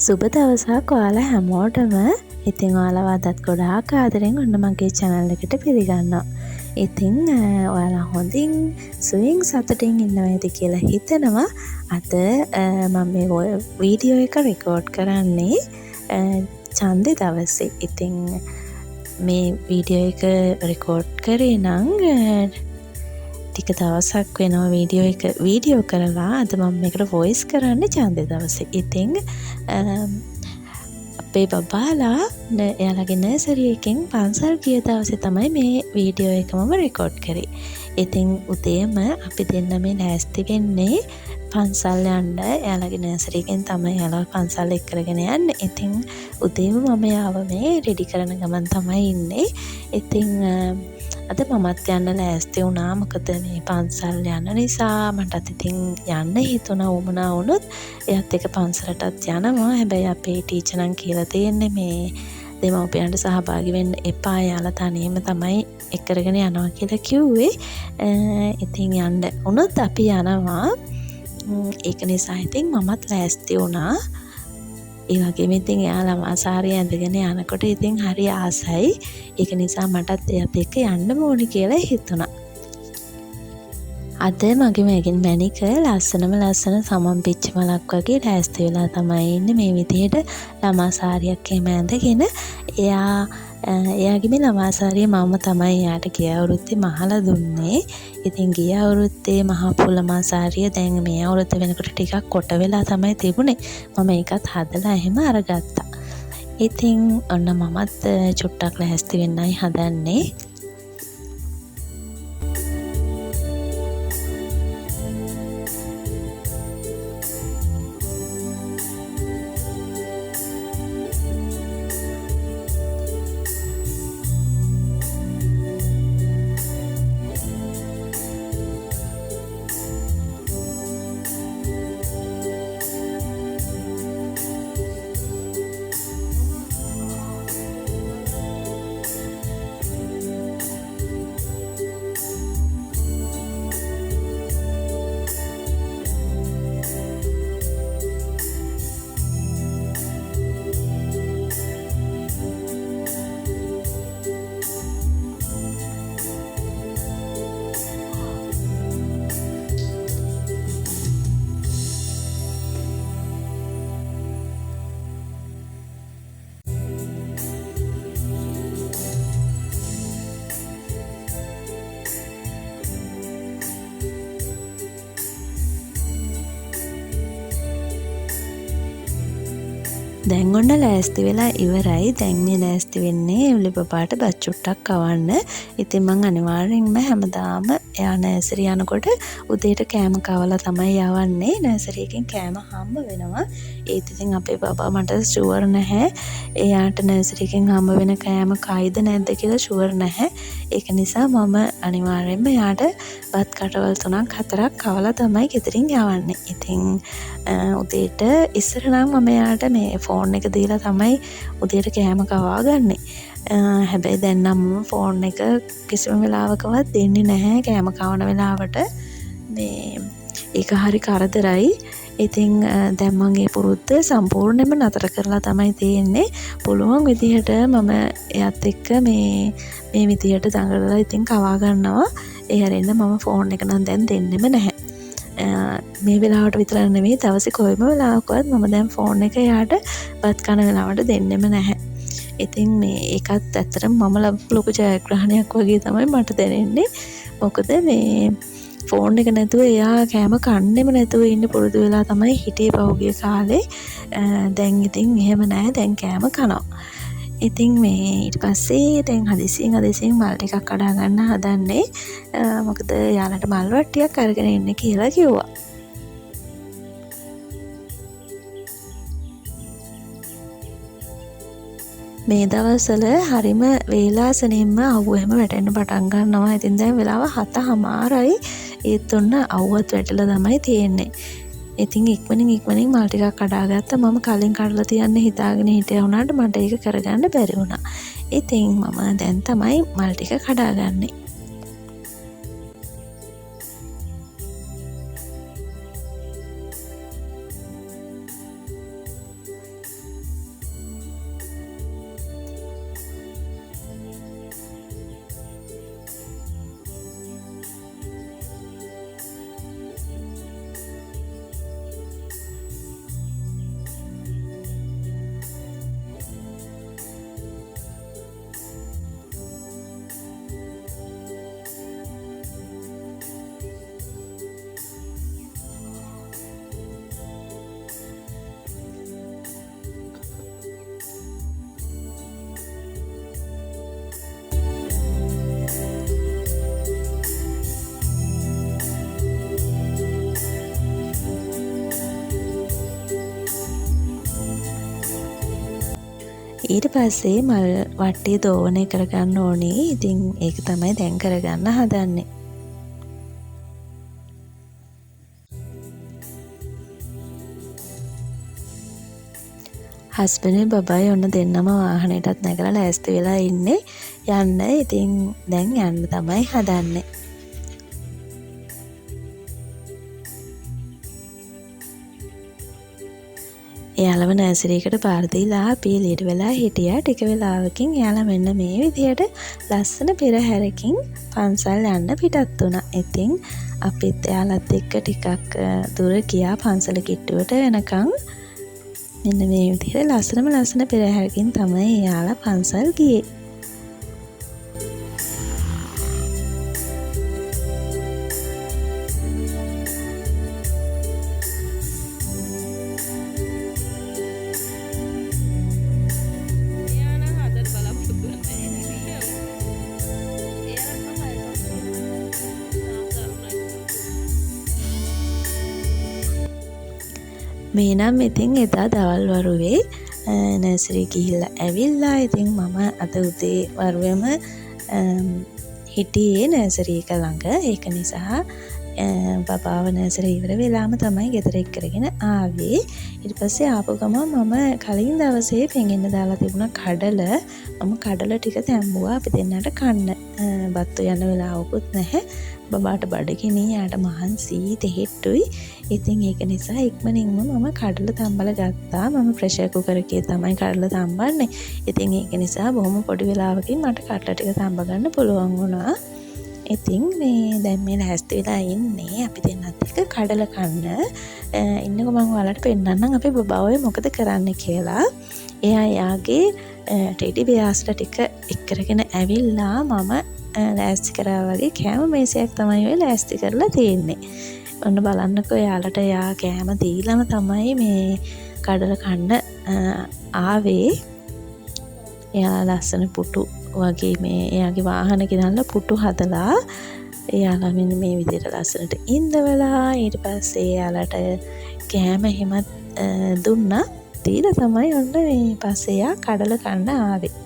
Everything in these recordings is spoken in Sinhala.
සුබ දවසක් ඔයාලා හැමෝටම. ඉතින් ඔයාලව අදත් ගොඩාක් ආදරෙන් ඔන්න මගේ channel එකට පිළිගන්නවා. ඉතින් ඔයාලා හොඳින් සුවයෙන් සතුටින් ඉන්නවද කියලා හිතනවා. අද මම මේ වීඩියෝ එක රෙකෝඩ් කරන්නේ චන්දේ දවසේ. ඉතින් මේ වීඩියෝ එක රෙකෝඩ් කරේ නම් ටික දවසක් වෙනවා වීඩියෝ කරලා. අද මම මේකට වොයිස් කරන්න චන්දේ දවසේ. ඉතින් අපේ බබාලා එයාලගේ නර්සරි එකෙන් පන්සල් ගිය දවසේ තමයි මේ වීඩියෝ එක මම රෙකෝඩ් කරේ. ඉතින් උදේම අපි දෙන්න මේ ලෑස්ති වෙන්නේ පන්සල් යන්න. එයාලගේ නර්සරි එකෙන් තමයි එයාලා පන්සල් එක්ක කරගෙන යන්නේ. ඉතින් උදේම මම යාව මේ රෙඩි කරන ගමන් තමයි ඉන්නේ. ඉතින් අද මමත් යන්න ලෑස්ති වුණා. මොකද මේ පන්සල් යන නිසා මටත් ඉතින් යන්න හිතුණා. වුණා වුණොත් එයත් එක පන්සලටත් යනවා. හැබැයි අපේ ටීචර් නම් කියලා තියෙන්නේ මේ දෙමව්පියන්ට සහභාගී වෙන්න එපා. යාලා තනියම තමයි එක් කරගෙන යනවා කියලා කිව්වේ. ඉතින් යන්න වුණොත් අපි යනවා. ඒක නිසා ඉතින් මමත් ලෑස්ති වුණා. ඒ වගේම ඉතින් එයාලා ළමාසාරිය ඇඳගෙන යනකොට ඉතින් හරි ආසයි. ඒක නිසා මටත් එයත් එක්ක යන්න ඕනි කියලා හිතුණා. අද මගේ මැනික ලස්සන සමන් පිච්ච මලක් වගේ ලෑස්ති වෙලා තමයි ඉන්නේ. මේ විදිහට ළමාසාරියක් එහෙම ඇඳගෙන එයාගේ මේ ළමාසාරිය මම තමයි එයාට ගිය අවුරුද්දේ මහලා දුන්නේ. ඉතින් ගිය අවුරුද්දේ මහා පුළමාසාරිය දැන් මේ අවුරුද්ද වෙනකොට ටිකක් කොට වෙලා තමයි තිබුණේ. මම ඒකත් හදලා එහෙම අරගත්තා. ඉතින් ඔන්න මමත් චුට්ටක් ලෑස්ති වෙන්නයි හදන්නේ. දැන් ඔන්න ලෑස්ති වෙලා ඉවරයි. දැන් මේ ලෑස්ති වෙන්නේ එව්ලි බබාට බත් චුට්ටක් කවන්න. ඉතින් මං අනිවාර්යෙන්ම හැමදාම එයා නර්සරි යනකොට උදේට කෑම කවලා තමයි යවන්නේ. නර්සරි එකෙන් කෑම හම්බ වෙනවා. ඒත් ඉතින් අපේ බබා මට ෂුවර් නැහැ. එයාට නර්සරි එකෙන් හම්බ වෙන කෑම කයිද නැද්ද කියලා ෂුවර් නැහැ. ඒක නිසා මම අනිවාර්යෙන්ම එයාට බත් කටවල් 3-4ක් කවලා තමයි ගෙදරින් යවන්නේ. ඉතින් උදේට ඉස්සර නම් මම එයාට මේ ෆෝන් එක දීලා තමයි උදේට කෑම කවා ගන්නෙ. හැබැයි දැන් නම් ෆෝන් එක කිසිම වෙලාවකවත් දෙන්නේ නැහැ කෑම කවන වෙලාවට. මේ ඒක හරි කරදරයි. ඉතින් දැන් මම ඒ පුරුද්ද සම්පූර්ණයෙන්ම නතර කරලා තමයි තියෙන්නේ. පුළුවන් විදිහට මම එයත් එක්ක මේ විදිහට දඟලලා ඉතින් කවා ගන්නවා. ඒ හැරෙන්න මම ෆෝන් එක නම් දැන් දෙන්නෙම නැහැ. මේ වෙලාවට විතර නෙවෙයි දවසේ කොයිම වෙලාවකවත් මම දැන් ෆෝන් එක එයාට බත් කන වෙලාවට දෙන්නෙම නැහැ. ඉතින් මේ ඒකත් ඇත්තටම මම ලබපු ලොකු ජයග්‍රහණයක් වගේ තමයි මට දැනෙන්නේ. මොකද මේ ෆෝන් එක නැතුව එයා කෑම කන්නෙම නැතුව ඉන්න පුරුදු වෙලා තමයි හිටියේ පහුගිය කාලේ. දැන් ඉතින් එහෙම නැහැ. දැන් කෑම කනවා. ඉතින් මේ ඊට පස්සේ දැන් හදිසියෙන් මල් ටිකක් කඩා ගන්න හදන්නේ. මොකද යාලට මල් වට්ටියක් අරගෙන ඉන්න කියලා කිව්වා. මේ දවස්වල හරිම වේලාසනින්ම අවුව එහෙම වැටෙන්න පටන් ගන්නවා. ඉතින් දැන් වෙලාව 7:00යි. ඒත් ඔන්න අවුවත් වැටලා තමයි තියෙන්නේ. ඉතින් ඉක්මනින් මල් ටිකක් කඩාගත්තා. මම කලින් කඩලා තියන්න හිතාගෙන හිටියා වුණාට මට ඒක කරගන්න බැරි වුණා. ඉතින් මම දැන් තමයි මල් ටික කඩාගන්නේ. ඊට පස්සේ මල් වට්ටිය දෝවනය කරගන්න ඕනේ. ඉතින් ඒක තමයි දැන් කරගන්න හදන්නේ. හස්බන්ඩ් බබයි ඔන්න දෙන්නම වාහනයටත් නැගලා ලෑස්ති වෙලා ඉන්නේ යන්න. ඉතින් දැන් යන්න තමයි හදන්නේ. එයාලව නර්සරියකට පාර දීලා අපි එළියට වෙලා හිටියා. ටික වෙලාවකින් එයාලා මෙන්න මේ විදිහට ලස්සන පෙරහැරකින් පන්සල් යන්න පිටත් වුණා. ඉතින් අපිත් එයාලත් එක්ක ටිකක් දුර ගියා පන්සල කිට්ටුවට වෙනකන්. මෙන්න මේ විදිහට ලස්සන පෙරහැරකින් තමයි එයාලා පන්සල් ගියේ. මේ නම් ඉතින් එදා දවල් වරුවේ නර්සරි ගිහිල්ලා ඇවිල්ලා. ඉතින් මම අද උදේ වරුවෙම හිටියේ නර්සරි එක ළඟ. ඒක නිසා බබාව නර්සරි ඉවර වෙලාම තමයි ගෙදර එක්කරගෙන ආවේ. ඊට පස්සේ ආපු ගමන් මම කලින් දවසේ පෙඟෙන්න දාලා තිබුණා කඩල. මම කඩල ටික තැම්බුවා අපි දෙන්නට කන්න. බත්තු යන වෙලාවකුත් නැහැ. බබාට බඩගිනි, යාට මහන්සි, තෙහෙට්ටුයි. ඉතින් ඒක නිසා ඉක්මනින්ම මම කඩල තම්බලා ගත්තා. මම ප්‍රෙෂර් කුකර් එකේ තමයි කඩල තම්බන්නේ. ඉතින් ඒක නිසා බොහොම පොඩි වෙලාවකින් මට කඩල ටික තම්බ ගන්න පුළුවන් වුණා. ඉතින් මේ දැන් මේ ලෑස්ති වෙලා ඉන්නේ අපි දෙන්නත් එක්ක කඩල කන්න. ඉන්නකො මම ඔයාලට පෙන්නන්නම් අපි බබාව මොකද කරන්න කියලා. එයා යාගේ ටෙඩි බෙයාස්ලා ටික එක්කරගෙන ඇවිල්ලා මම ලෑස්ති කරා වගේ කෑම මේසයක් තමයි ඔය ලෑස්ති කරලා තියෙන්නේ. ඔන්න බලන්නකෝ යාලට යා කෑම දීලම තමයි මේ කඩල කන්න ආවේ. එයා ලස්සන පුටු වගේ මේ එයාගේ වාහන ගෙනල්ලා පුටු හදලා එයාලා මෙන්න මේ විදිහට ලස්සනට ඉඳවලා ඊට පස්සේ එයාලට කෑම එහෙමත් දුන්නා. දීලා තමයි ඔන්න මේ පස්සේ එයා කඩල කන්න ආවේ.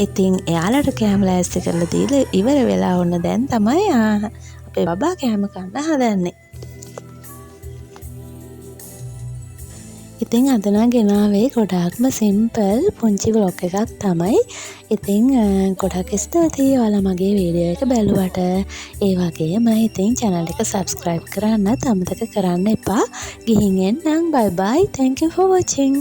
ඉතින් එයාලට කෑම ලෑස්ති කරලා දීලා ඉවර වෙලා ඔන්න දැන් තමයි අපේ බබා කෑම කන්න හදන්නේ. ඉතින් අද නම් ගෙනාවේ ගොඩාක්ම සිම්පල් පුංචි ව්ලොග් එකක් තමයි. ඉතින් ගොඩක් ස්තුතියි ඔයාලා මගේ වීඩියෝ එක බැලුවට. ඒ වගේම ඉතින් channel එක subscribe කරන්නත් අමතක කරන්න එපා. ගිහින් එන්නම්. bye bye. Thank you for watching.